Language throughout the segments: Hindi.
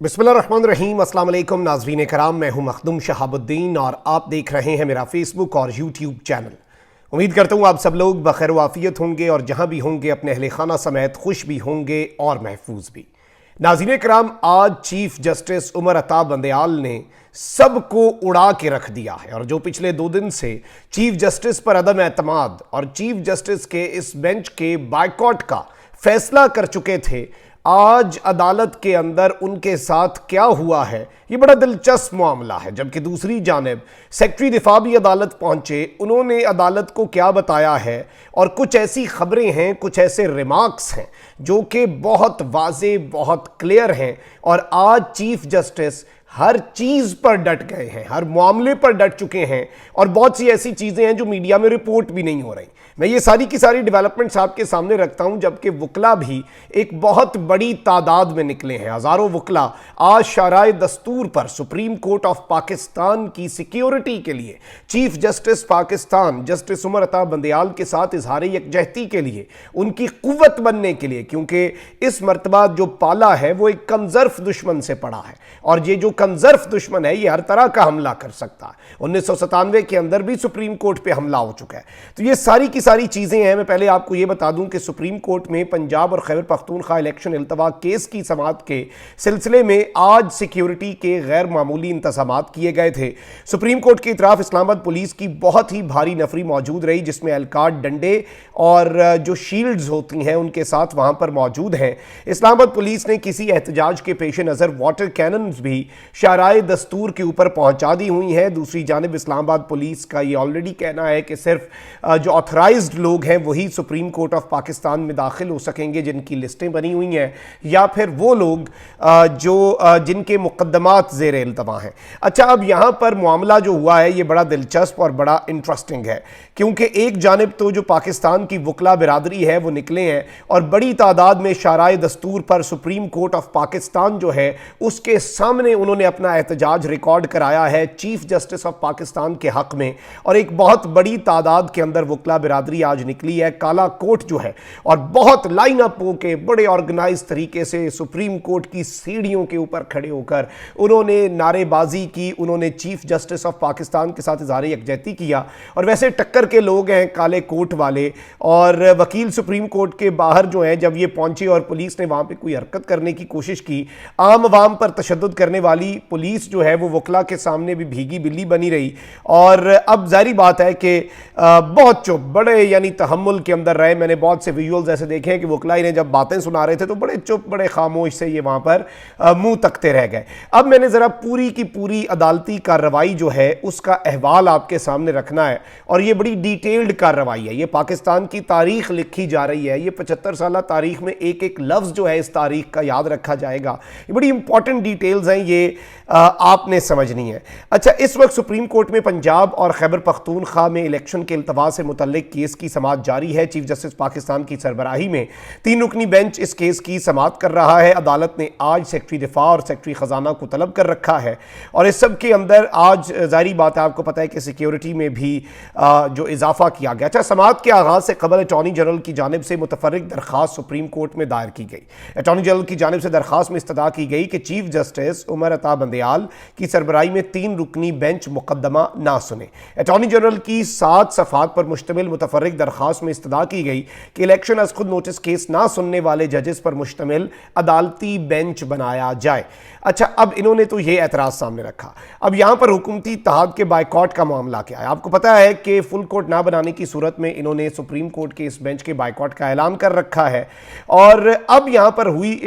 बिस्मिल्लाहिर्रहमानिर्रहीम, अस्सलाम वालेकुम नाज़रीन कराम। मैं हूं मखदूम शहाबुद्दीन और आप देख रहे हैं मेरा फेसबुक और यूट्यूब चैनल। उम्मीद करता हूं आप सब लोग बखैर वाफियत होंगे और जहां भी होंगे अपने अहले खाना समेत खुश भी होंगे और महफूज भी। नाज़रीन कराम, आज चीफ जस्टिस उमर अता बंदयाल ने सबको उड़ा के रख दिया है और जो पिछले 2 दिन से चीफ जस्टिस पर अदम एतमाद और चीफ जस्टिस के इस बेंच के बायकॉट का फैसला कर चुके थे, आज अदालत के अंदर उनके साथ क्या हुआ है ये बड़ा दिलचस्प मामला है। जबकि दूसरी जानिब सेक्रेटरी दिफा भी अदालत पहुंचे, उन्होंने अदालत को क्या बताया है और कुछ ऐसी खबरें हैं, कुछ ऐसे रिमार्क्स हैं जो कि बहुत वाजे, बहुत क्लियर हैं। और आज चीफ जस्टिस हर चीज पर डट गए हैं, हर मामले पर डट चुके हैं और बहुत सी ऐसी चीजें हैं जो मीडिया में रिपोर्ट भी नहीं हो रही। मैं ये सारी की सारी डेवलपमेंट्स आपके सामने रखता हूं, जबकि वकला भी एक बहुत बड़ी तादाद में निकले हैं। हजारों वकला आज शराए दस्तूर पर सुप्रीम कोर्ट ऑफ पाकिस्तान की सिक्योरिटी के लिए chief justice Pakistan justice Umar Ata Bandial के साथ इजहार यकजहती के लिए, उनकी कुव्वत बनने के लिए, क्योंकि इस मरतबा जो पाला है वो एक कमजर्फ दुश्मन से पड़ा है और ये जो कमजर्फ दुश्मन है ये हर तरह का हमला कर सकता है। 1997 के अंदर भी सुप्रीम कोर्ट पे हमला हो चुका है। तो ये सारी की सारी चीजें हैं। मैं पहले आपको ये बता दूं कि सुप्रीम कोर्ट में पंजाब और खैबर पख्तूनख्वा इलेक्शन इल्तवा केस की समाअत के सिलसिले में आज सिक्योरिटी के गैर मामूली इंतजामात किए गए थे। सुप्रीम कोर्ट की तरफ इस्लामाबाद पुलिस की बहुत ही भारी नफरी मौजूद रही, जिसमें एलकार्ड, डंडे और जो शील्ड्स होती हैं उनके साथ वहां पर मौजूद हैं। इस्लामाबाद पुलिस ने किसी एहतजाज के पेश नज़र वाटर कैनन्स भी शराए दस्तूर के ऊपर पहुंचा दी हुई हैं। दूसरी जानिब इस्लामाबाद पुलिस का ये ऑलरेडी कहना है कि सिर्फ जो ऑथराइज्ड लोग हैं वही सुप्रीम कोर्ट ऑफ पाकिस्तान में दाखिल हो सकेंगे, जिनकी लिस्टें बनी हुई हैं, या फिर वो लोग जो जिनके मुकदमात ज़ेर इल्तवा हैं। अच्छा, अब यहाँ पर मामला जो हुआ है ये बड़ा दिलचस्प और बड़ा इंटरेस्टिंग है, क्योंकि एक जानिब तो जो पाकिस्तान की वकला बिरादरी है वो निकले हैं और बड़ी तादाद में शराए दस्तूर पर सुप्रीम कोर्ट ऑफ पाकिस्तान जो है उसके सामने उन्होंने अपना एहतजाज रिकॉर्ड कराया है चीफ जस्टिस ऑफ पाकिस्तान के हक में। और एक बहुत बड़ी तादाद के अंदर वकला बिरादरी आज निकली है। काला कोट जो है और बहुत लाइन अप होकर बड़े ऑर्गेनाइज तरीके से सुप्रीम कोर्ट की सीढ़ियों के ऊपर खड़े होकर उन्होंने नारेबाजी की, उन्होंने चीफ जस्टिस ऑफ पाकिस्तान के साथ इजहार यकजहती किया। और वैसे टक्कर के लोग हैं काले कोट वाले, और वकील सुप्रीम कोर्ट के बाहर जो हैं जब ये पहुंचे और पुलिस ने वहां पर कोई हरकत करने की कोशिश की, आम आवाम पर तशद्दुद करने वाली पुलिस जो है वो वकला के सामने भी भीगी बिल्ली बनी रही। और अब जारी बात है कि बहुत चुप, बड़े यानी तहम्मुल के अंदर रहे। मैंने बहुत से विजुअल्स ऐसे देखे हैं कि वकला ने जब बातें सुना रहे थे तो बड़े चुप, बड़े खामोश से ये वहां पर मुंह तकते रह गए। अब मैंने जरा पूरी की पूरी अदालती कार्रवाई जो है उसका अहवाल आपके सामने रखना है और ये बड़ी डिटेल्ड कार्रवाई है। ये पाकिस्तान की तारीख लिखी जा रही है। ये 75 साल तारीख में एक एक लफ्ज जो है इस तारीख का याद रखा जाएगा। ये बड़ी इंपॉर्टेंट डिटेल्स हैं, ये आपने समझनी है। अच्छा, इस वक्त सुप्रीम कोर्ट में पंजाब और खैबर पख्तूनख्वा में इलेक्शन के इल्तवा से मुतल्लिक केस की समाअत जारी है। चीफ जस्टिस पाकिस्तान की सरबराही में 3 रुकनी बेंच इस केस की समाअत कर रहा है। अदालत ने आज सेक्रेटरी दिफा और सेक्रेटरी खजाना को तलब कर रखा है और इस सब के अंदर आज जारी बात है, आपको पता है कि सिक्योरिटी में भी जो इजाफा किया गया। अच्छा, समाअत के आगाज से कबल अटॉर्नी जनरल की जानिब से मुतफर्रिक दरखास्त सुप्रीम कोर्ट में दायर की गई। अटॉर्नी जनरल की जानिब से दरखास्त में इस्तदा की गई कि चीफ जस्टिस उमर अता बंदयाल की सरबराही में 3 रुकनी बेंच मुकदमा ना सुने। अटॉर्नी जनरल की 7 सफ़ात पर मुश्तमिल मुतफर्रिक दरखास्त में इस्तदा की गई कि इलेक्शन अज खुद नोटिस केस ना सुनने वाले जजेस पर मुश्तमिल अदालती बेंच बनाया जाए। अच्छा, अब इन्होंने तो ये एतराज़ सामने रखा। अब यहाँ पर हुकूमती इत्तेहाद के बायकॉट का मामला क्या है? आपको पता है कि फुल कोर्ट ना बनाने की सूरत में इन्होंने सुप्रीम कोर्ट के इस बेंच के बायकॉट का ऐलान कर रखा है। और अब यहाँ पर हुई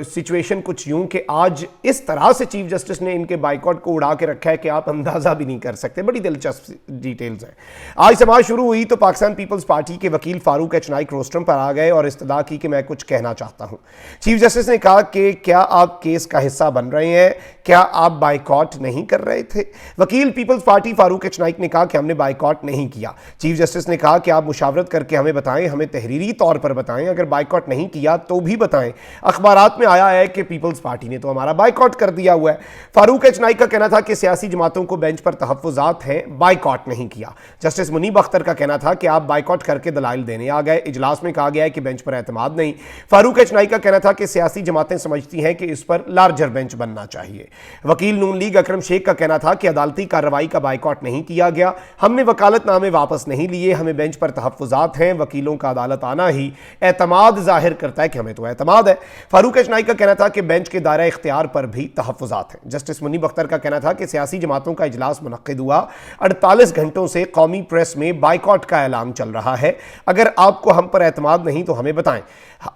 सिचुएशन कुछ यूं कि आज इस तरह से चीफ जस्टिस ने इनके बायकॉट को उड़ा के रखा है कि आप अंदाजा भी नहीं कर सकते। बड़ी दिलचस्प डिटेल्स हैं। आज समाअत शुरू हुई तो पाकिस्तान पीपल्स पार्टी के वकील फारूक एच नाइक रोस्ट्रम पर आ गए और इस्तदा की कि मैं कुछ कहना चाहता हूं। चीफ जस्टिस ने कहा कि क्या आप केस का हिस्सा बन रहे हैं? क्या आप बायकॉट नहीं कर रहे थे? वकील पीपल्स पार्टी फारूक एच नाइक ने कहा कि हमने बायकॉट नहीं किया। चीफ जस्टिस ने कहा कि आप मुशावरत करके हमें बताएं, हमें तहरीरी तौर पर बताएं, अगर बायकॉट नहीं किया तो भी बताएं। अखबारात में आया है कि पीपल्स पार्टी ने तो हमारा बायकॉट कर दिया हुआ हुआ है। फारूक एच नाइक का कहना था कि सियासी जमातों को बेंच पर तहफ्फुज़ात हैं, बाइकॉट नहीं किया। जस्टिस मुनीब अख्तर का कहना था कि आप बाइकॉट करके दलाइल देने आ गए, इजलास में कहा गया है कि बेंच पर एतमाद नहीं। फारूक एच नाइक का कहना था कि सियासी जमातें समझती हैं कि इस पर लार्जर बेंच बनना चाहिए। वकील नून लीग अकरम शेख का कहना था कि अदालती कार्रवाई का बाइकॉट नहीं किया गया, हमने वकालतनामे वापस नहीं लिए, हमें बेंच पर तहफ्फुज़ात हैं, वकीलों का अदालत आना ही एतमाद जाहिर करता है कि हमें तो एतमाद है। फारूक एच नाइक का कहना था कि बेंच के दायरा इख्तियार पर भी तहफ्फुज़ात हैं। जस्टिस मुनीब अख्तर का कहना था कि सियासी जमातों का इजलास मुनक्किद हुआ, 48 घंटों से कौमी प्रेस में बाइकॉट का ऐलान चल रहा है। अगर आपको हम पर एतमाद नहीं तो हमें बताएं,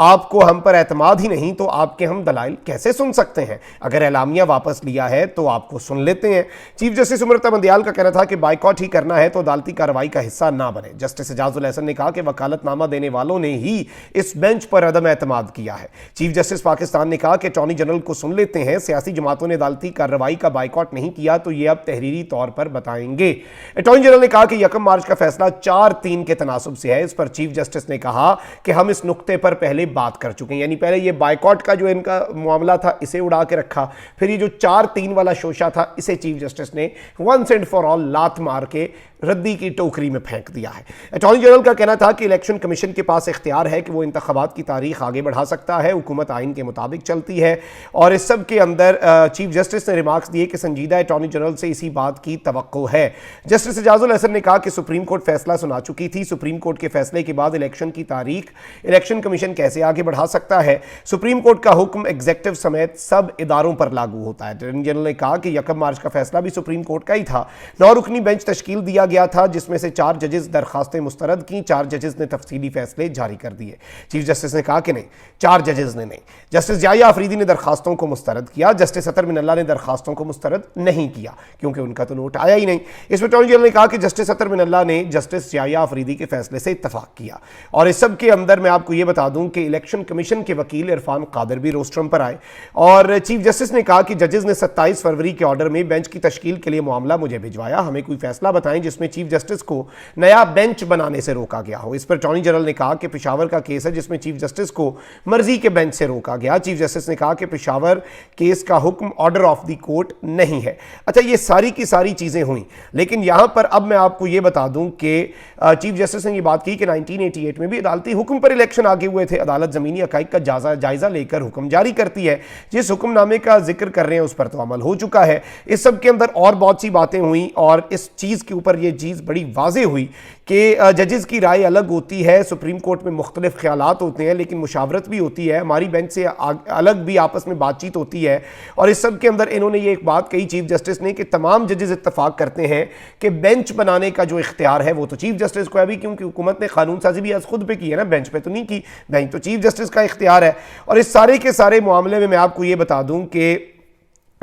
आपको हम पर एतमाद ही नहीं तो आपके हम दलाइल कैसे सुन सकते हैं? अगर एलामिया वापस लिया है तो आपको सुन लेते हैं। चीफ जस्टिस उमर बंदियाल का कहना था कि बाइकॉट ही करना है तो अदालती कार्रवाई का हिस्सा ना बने। जस्टिस एजाजुल एहसन ने कहा कि वकालतनामा देने वालों ने ही इस बेंच पर अदम एतमाद किया है। चीफ जस्टिस पाकिस्तान ने कहा कि अटॉर्नी जनरल को सुन लेते हैं, सियासी जमातों ने अदालती कार्रवाई का बाइकॉट नहीं किया तो ये अब तहरीरी तौर पर बताएंगे। अटॉर्नी जनरल ने कहा कि 1 मार्च का फैसला 4-3 के तनासुब से है। इस पर चीफ जस्टिस ने कहा कि हम इस नुक्ते पर पहले बात कर चुके हैं, यानी पहले ये बाइकॉट का जो इनका मामला था इसे उड़ा के रखा, फिर ये जो 4-3 वाला शोशा था इसे चीफ जस्टिस ने वंस एंड फॉर ऑल लात मार के रद्दी की टोकरी में फेंक दिया है। अटॉर्नी जनरल का कहना था कि इलेक्शन कमीशन के पास इख्तियार है कि वो इंतखाबात की तारीख आगे बढ़ा सकता है, हुकूमत आइन के मुताबिक चलती है। और इस सब के अंदर चीफ जस्टिस ने रिमार्क्स दिए कि संजीदा अटॉर्नी जनरल से इसी बात की तवक्को है। जस्टिस एजाजुल एहसन ने कहा कि सुप्रीम कोर्ट फैसला सुना चुकी थी, सुप्रीम कोर्ट के फैसले के बाद इलेक्शन की तारीख इलेक्शन कमीशन कैसे आगे बढ़ा सकता है? सुप्रीम कोर्ट का हुक्म एग्जीक्यूटिव समेत सब इदारों पर लागू होता है। अटॉर्नी जनरल ने कहा कि 1 मार्च का फैसला भी सुप्रीम कोर्ट का ही था। 9 रुकनी बेंच तश्कील दिया गया था जिसमें से 4 जजेस दरखास्तें मुस्तरद की, 4 जजेस ने तफसीली फैसले जारी कर दिए। चीफ जस्टिस ने कहा कि नहीं, 4 जजेस ने नहीं। जस्टिस जाया अफरीदी ने दरखास्तों को मुस्तरद किया, जस्टिस अतर मिनल्ला ने दरखास्तों को मुस्तरद नहीं किया क्योंकि उनका तो नोट आया ही नहीं। इसमें अटॉर्नी जनरल ने कहा कि जस्टिस अतर मिनल्ला ने जस्टिस जाया अफरीदी के फैसले से इत्तफाक किया। और इस सब के अंदर मैं आपको यह बता दूं कि इलेक्शन कमीशन के वकील इरफान कादिर भी रोस्ट्रम पर आए और चीफ जस्टिस ने कहा कि जजेस ने 27 फरवरी के ऑर्डर में बेंच की तश्कील के लिए मामला मुझे भिजवाया, हमें कोई फैसला बताएं जिसमें चीफ जस्टिस को नया बेंच बनाने से रोका गया हो। इस पर अटॉर्नी जनरल ने कहा कि पेशावर का केस है जिसमें चीफ जस्टिस को मर्जी के बेंच से रोका गया। चीफ जस्टिस ने कहा कि पेशावर केस का हुक्म ऑर्डर ऑफ द कोर्ट नहीं है। अच्छा, ये सारी की सारी चीजें हुई, लेकिन यहां पर अब मैं आपको यह बता दूं कि चीफ जस्टिस ने यह बात की कि 1988 में भी अदालती हुक्म पर इलेक्शन आगे हुए थे। अदालत जमीनी हकाइक का जायजा लेकर हुक्म जारी करती है। जिस हुक्मनामे का जिक्र कर रहे हैं उस पर तो अमल हो चुका है। इस सब के अंदर और बहुत सी बातें हुई और इस चीज के ऊपर यह चीज बड़ी वाज़ेह हुई कि जजेस की राय अलग होती है, सुप्रीम कोर्ट में मुख्तलिफ ख्यालात होते हैं, लेकिन मुशावरत भी होती है, हमारी बेंच से अलग भी आपस में बातचीत होती है। और इस सब के अंदर इन्होंने ये एक बात कही चीफ जस्टिस ने कि तमाम जजेस इत्तफाक करते हैं कि बेंच बनाने का जो इख्तियार है वो तो चीफ जस्टिस को है भी, क्योंकि हुकूमत ने कानून साजी भी आज खुद पे की है ना, बेंच पे तो नहीं की, बेंच तो चीफ जस्टिस का इख्तियार है। और इस सारे के सारे मामले में मैं आपको ये बता दूं कि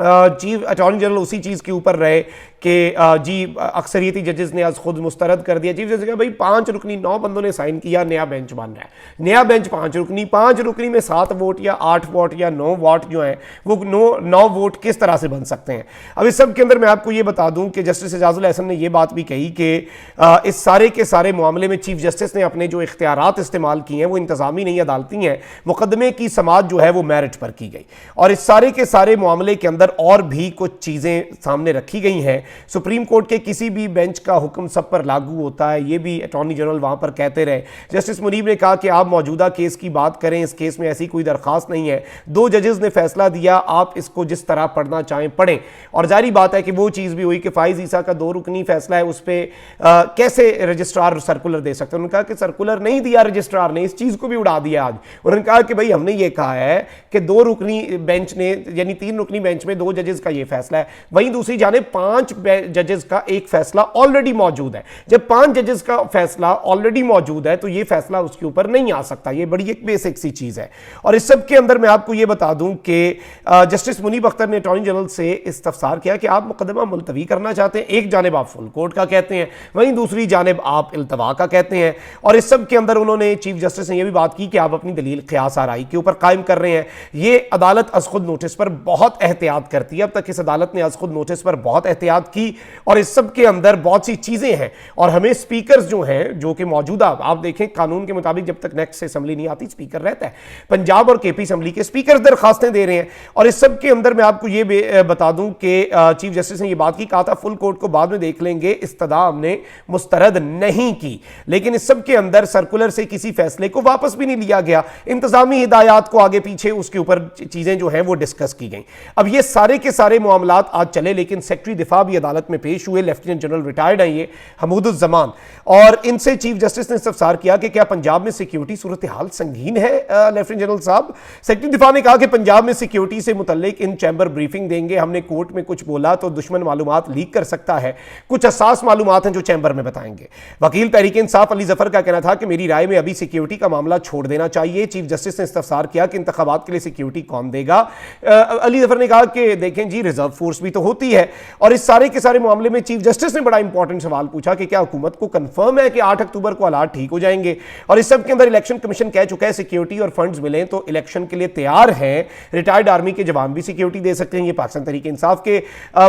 चीफ अटॉर्नी जनरल उसी चीज़ के ऊपर रहे कि जी अक्सरियती जजेस ने आज खुद मुस्तरद कर दिया। चीफ जस्टिस ने कहा भाई 5 रुकनी 9 बंदों ने साइन किया, नया बेंच बन रहा है। नया बेंच 5 रुकनी में 7 वोट या 8 वोट या 9 वोट जो हैं वो 9 वोट किस तरह से बन सकते हैं? अब इस सब के अंदर मैं आपको ये बता दूं कि जस्टिस एजाजुल एहसन ने यह बात भी कही कि इस सारे के सारे मामले में चीफ जस्टिस ने अपने जो इख्तियारात इस्तेमाल किए हैं वो इंतजामी नहीं अदालती हैं, मुकदमे की समाअत जो है वो मेरिट पर की गई। और इस सारे के सारे मामले के अंदर और भी कुछ चीजें सामने रखी गई हैं। सुप्रीम कोर्ट के किसी भी बेंच का हुक्म सब पर लागू होता है, ये भी अटॉर्नी जनरल वहां पर कहते रहे। जस्टिस मुनीब ने कहा कि आप मौजूदा केस की बात करें, इस केस में ऐसी कोई दरखास्त नहीं है, 2 जजेस ने फैसला दिया, आप इसको जिस तरह पढ़ना चाहें पढ़ें। और जारी बात है कि वो चीज भी हुई कि फाइज ईसा का 2 रुकनी फैसला है, उस पर कैसे रजिस्ट्रार सर्कुलर दे सकते हैं? उन्होंने कहा कि सर्कुलर नहीं दिया रजिस्ट्रार ने, इस चीज को भी उड़ा दिया आज। उन्होंने कहा कि भाई हमने ये कहा है कि 2 रुकनी बेंच ने यानी 3 रुकनी बेंच में 2 जजेस का ये फैसला है, वहीं दूसरी जाने 5 जजेस का एक फैसला ऑलरेडी मौजूद है। जब 5 जजेस का फैसला ऑलरेडी मौजूद है तो ये फैसला उसके ऊपर नहीं आ सकता। ये बड़ी एक बेसिक सी चीज है। और इस सब के अंदर मैं आपको ये बता दूं कि जस्टिस मुनीब अख्तर ने अटॉर्नी जनरल से इस्तफसार किया कि आप मुकदमा मुलतवी करना चाहते हैं, एक जानिब आप फुल कोर्ट का कहते हैं, वहीं दूसरी जानिब आप इल्तवा का कहते हैं। और इस सब के अंदर उन्होंने चीफ जस्टिस ने यह भी बात की कि आप अपनी दलील क़ियास आराई के ऊपर कायम कर रहे हैं। ये अदालत अज खुद नोटिस पर बहुत एहतियात करती है। अब तक इस अदालत ने आज खुद नोटिस पर बहुत एहतियात की, और इस सब के अंदर बहुत सी चीजें हैं और हमें स्पीकर्स जो हैं, जो कि मौजूदा आप देखें कानून के मुताबिक जब तक नेक्स्ट असेंबली नहीं आती स्पीकर रहता है, पंजाब और केपी असेंबली के स्पीकर दरखास्तें दे रहे हैं। और इस सब के अंदर मैं आपको ये बता दूं कि चीफ जस्टिस ने ये बात की, कहा था फुल कोर्ट को बाद में देख लेंगे, इस्तदा हमने मुस्तरद नहीं की, लेकिन इस सब के अंदर सर्कुलर से किसी फैसले को वापस भी नहीं लिया गया, इंतजामी हिदायत को आगे पीछे उसके ऊपर चीजें जो हैं वो डिस्कस की गई। अब ये सारे के सारे मामलात आज चले, लेकिन सेक्रेटरी दिफा भी अदालत में पेश हुए, लेफ्टिनेंट जनरल रिटायर्ड हैं ये हमूदुज़्ज़मान, और इनसे चीफ जस्टिस ने इस्तफसार किया कि क्या पंजाब में सिक्योरिटी सूरत हाल संगीन है। लेफ्टिनेंट जनरल साहब, सेक्रेटरी दिफा ने कहा कि पंजाब में सिक्योरिटी से मुतल्लिक इन चैम्बर ब्रीफिंग देंगे, हमने कोर्ट में कुछ बोला तो दुश्मन मालूमात लीक कर सकता है, कुछ हसास मालूमात हैं जो चैम्बर में बताएंगे। वकील तहरीक इंसाफ अली जफर का कहना था कि मेरी राय में अभी सिक्योरिटी का मामला छोड़ देना चाहिए। चीफ जस्टिस ने इस्तफसार किया कि इंतखाबात के लिए सिक्योरिटी कौन देगा। अली जफर ने कहा कि देखें जी, रिजर्व फोर्स भी तो होती है, और इस सारे के सारे मामले में चीफ जस्टिस ने बड़ा इंपॉर्टेंट सवाल पूछा कि क्या हुकूमत को कंफर्म है कि 8 अक्टूबर को हालात ठीक हो जाएंगे। और इस सब के अंदर इलेक्शन कमीशन कह चुका है सिक्योरिटी और फंड्स मिलें तो इलेक्शन के लिए तैयार हैं, रिटायर्ड आर्मी के जवान भी सिक्योरिटी दे सकते हैं। ये पाकिस्तान तहरीक इंसाफ के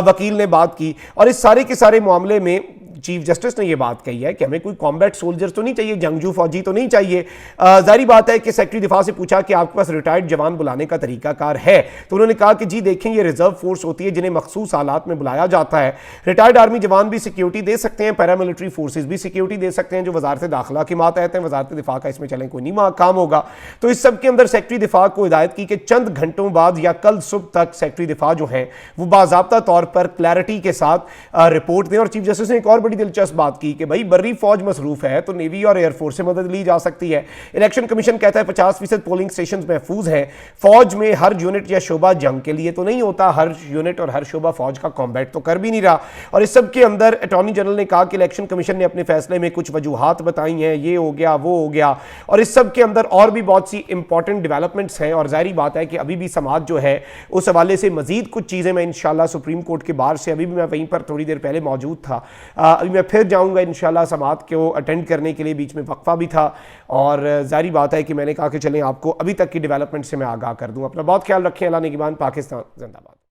वकील ने बात की, और इस सारे के सारे मामले में चीफ जस्टिस ने यह बात कही है कि हमें कोई कॉम्बैट सोल्जर्स तो नहीं चाहिए, जंगजू फौजी तो नहीं चाहिए। जारी बात है कि सेक्रेटरी दिफा से पूछा कि आपके पास रिटायर्ड जवान बुलाने का तरीकाकार है, तो उन्होंने कहा कि जी देखें, ये रिजर्व फोर्स होती है जिन्हें मखसूस हालात में बुलाया जाता है। रिटायर्ड आर्मी जवान भी सिक्योरिटी दे सकते हैं, पैरामिलिट्री फोर्सेज भी सिक्योरिटी दे सकते हैं, जो वजारत दाखिला के मातहत हैं। वजारत दिफा का इसमें चलें कोई नहीं काम होगा। तो इस सब के अंदर सेक्रेटरी दिफा को हिदायत की कि चंद घंटों बाद या कल सुबह तक सेक्रेटरी दिफा जो है वो बाज़ाब्ता तौर पर क्लैरिटी के साथ रिपोर्ट दें। और चीफ जस्टिस ने एक और बड़ी दिलचस्प बात की कि भाई बर्री फौज मसरूफ है तो नेवी और एयरफोर्स से मदद ली जा सकती है। इलेक्शन कमीशन कहता है 50% पोलिंग स्टेशन महफूज हैं। फौज में हर यूनिट या शोबा जंग के लिए तो नहीं होता, हर यूनिट और हर शोबा फौज का कॉम्बैट तो कर भी नहीं रहा। और इस सब के अंदर अटॉर्नी जनरल ने कहा कि इलेक्शन कमीशन ने अपने फैसले में कुछ वजूहात बताई हैं, ये हो गया वो हो गया, और इस सब के अंदर और भी बहुत सी इंपॉर्टेंट डेवलपमेंट्स हैं। और जाहिर बात है कि अभी भी समाज जो है उस हवाले से मजीद कुछ चीज़ें मैं इंशाल्लाह सुप्रीम कोर्ट के बाहर से, अभी भी मैं वहीं पर थोड़ी देर पहले मौजूद था, अभी मैं फिर जाऊंगा इंशाल्लाह समात को अटेंड करने के लिए, बीच में वक्फा भी था। और जारी बात है कि मैंने कहा कि चलें आपको अभी तक की डेवलपमेंट से मैं आगाह कर दूं। अपना बहुत ख्याल रखें। अल्लाह निगहबान। पाकिस्तान जिंदाबाद।